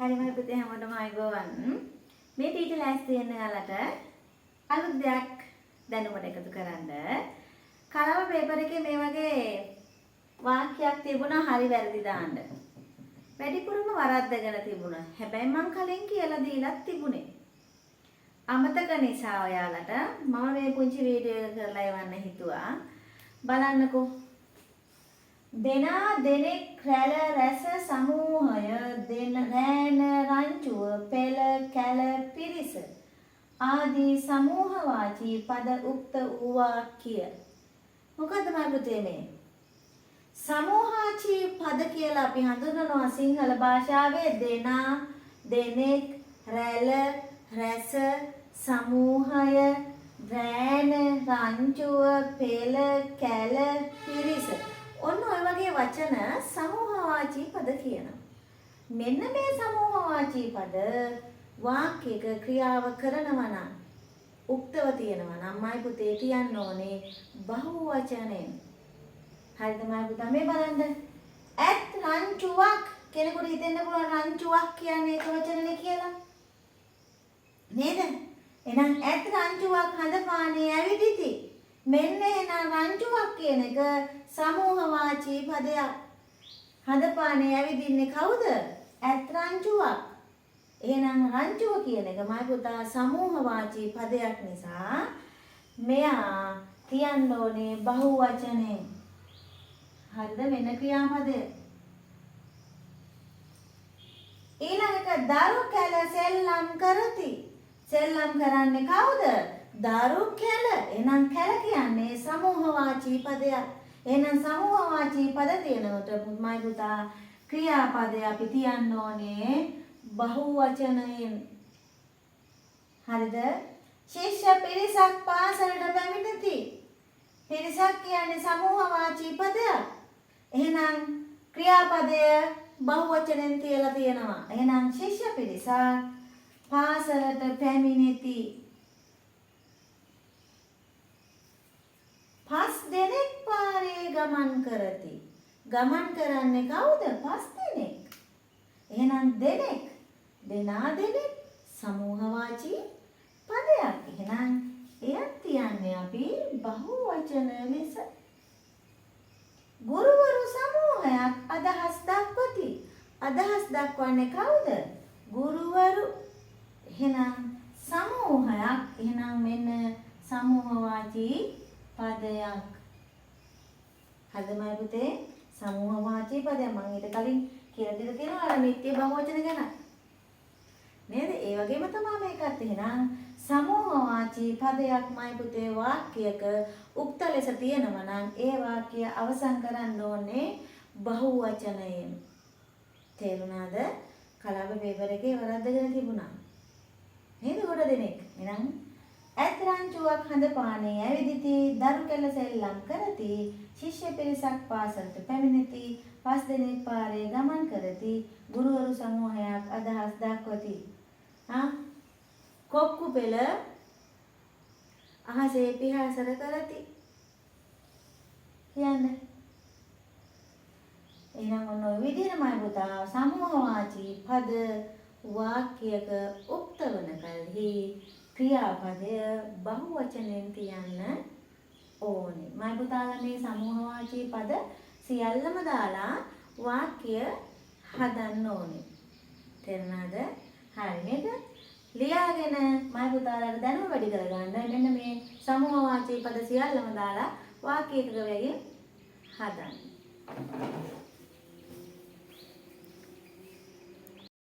හරි මම පුතේ හැමෝටම අයගොවන්. මේ ටීචර් ලෑස්ති වෙන්න යාලට අලුත් දෙයක් දැනුමට එකතු කරන්න. කලව පේපර් එකේ මේ වගේ වාක්‍යයක් තිබුණා හරි වැරදි දාන්න. වැඩිපුරම වරද්දගෙන තිබුණා. හැබැයි මං කලින් කියලා දීලා තිබුණේ. අමතක නිසා ඔයාලට මම මේ පුංචි වීඩියෝ එක කරලා එවන්න හිතුවා. බලන්නකෝ. දෙනා දෙනෙක් රැළ රැස සමූහය දෙන රෑන රංචුව පෙළ කැල පිරිස ආදී සමූහවාචී පද උක්ත වූ වාක්‍ය. මොකද්ද මම පුතේ මේ? සමූහවාචී පද කියලා අපි හඳුන්වනවා සිංහල භාෂාවේ දෙනා දෙනෙක් රැළ රැස සමූහය රෑන රංචුව පෙළ කැල පිරිස ඔන්න ඔය වගේ වචන සමූහවාචී පද කියනවා. මෙන්න මේ සමූහවාචී පද වාක්‍යයක ක්‍රියාව කරනවා නම් උක්තව තියෙනවා නම් මයි පුතේ කියන්න ඕනේ බහුවචනයෙන්. හරිද මයි පුතා මේ බලන්න. ඇත් රංචුවක් කෙනෙකුට හිතෙන්න පුළුවන් රංචුවක් කියන්නේ එක වචනනේ කියලා. නේද? එහෙනම් ඇත් රංචුවක් හඳපානේ ඇවිදිති. මෙන්න එහෙනම් රංචුවක් කියන එක සමූහවාචී පදයක්. හඳපානේ ඇවිදින්නේ කවුද? ඇත් රංචුවක්. එහෙනම් රංචුව කියන එක මයි පුතා සමූහවාචී පදයක් නිසා මෙයා කියන්න ඕනේ බහුවචනෙන්. හරිද? මෙන්න ක්‍රියාපදය. ඊළඟට දරු කැල සෙල්ලම් කරති. සෙල්ලම් කරන්නේ කවුද? දරු කැල. එහෙනම් කැල කියන්නේ සමූහවාචී පදයක්. එහෙනම් සමූහවාචී පද තියෙනකොට මයි පුතා ක්‍රියාපදය අපි තියන්න ඕනේ බහුවචනයෙන්. හරිද? ශිෂ්‍ය පිරිසක් පාසලට පැමිණෙති. පිරිසක් කියන්නේ සමූහවාචී පදයක්. එහෙනම් ක්‍රියාපදය බහුවචනෙන් තියලා තියෙනවා. එහෙනම් ශිෂ්‍ය පිරිසක් පාසලට පැමිණෙති. පස් දෙනෙක් පාරේ ගමන් කරති. ගමන් කරන්නේ කවුද? පස් දෙනෙක්. එහෙනම් දෙනෙක් දෙනා දෙනෙක් සමූහවාචී පදයක්. එහෙනම් එයත් තියන්නේ අපි බහුවචන ලෙස. ගුරුවරු සමූහයක් අදහස් දක්වති. අදහස් දක්වන්නේ කවුද? ගුරුවරු. එහෙනම් සමූහයක්. එහෙනම් මෙන්න සමූහවාචී පදයක්. හරිදමයි පුතේ? සමූහවාචී පදයක්. මම ඊට කලින් කියලා දෙලා තියෙනවා අර නිත්‍ය බහුවචන ගැන. නේද? ඒ වගේම තමයි මේකත්. එහෙනම් සමූහවාචී පදයක්මයි පුතේ වාක්‍යයක උක්ත ලෙස තියෙනවා නම් ඒ වාක්‍ය අවසන් කරන්න ඕනේ බහුවචනයෙන්. තේරුණාද? කලබ පේපර් එකේ වරද්දගෙන තිබුණා. නේද? කොට දෙනෙක්. එහෙනම් ඇත් රංචුවක් හඳපානේ ඇවිදිති. දරු කැල සෙල්ලම් කරති. ශිෂ්‍ය පිරිසක් පාසලට පැමිණෙති. පස් දෙනෙක් පාරේ ගමන් කරති. ගුරුවරු සමූහයක් අදහස් දක්වති. කොක්කු පෙළ අහසේ පිහාසර කරති. කියන්නේ. එහෙනම් ඔන්න ඔය විදිහටමයි පුතා සමූහවාචී පද වාක්‍යයක උක්ත වන කල්හි ක්‍රියාපදය බහුවචනෙන් තියන්න ඕනේ. මම පුතාලා මේ සමූහවාචී පද සියල්ලම දාලා වාක්‍ය හදන්න ඕනේ. තේරුණාද? හරි නේද? ලියාගෙන මම පුතාලාට දැනුම වැඩි කරගන්න මෙන්න මේ සමූහවාචී පද සියල්ලම දාලා වාක්‍යයක වෙයි හදන්න.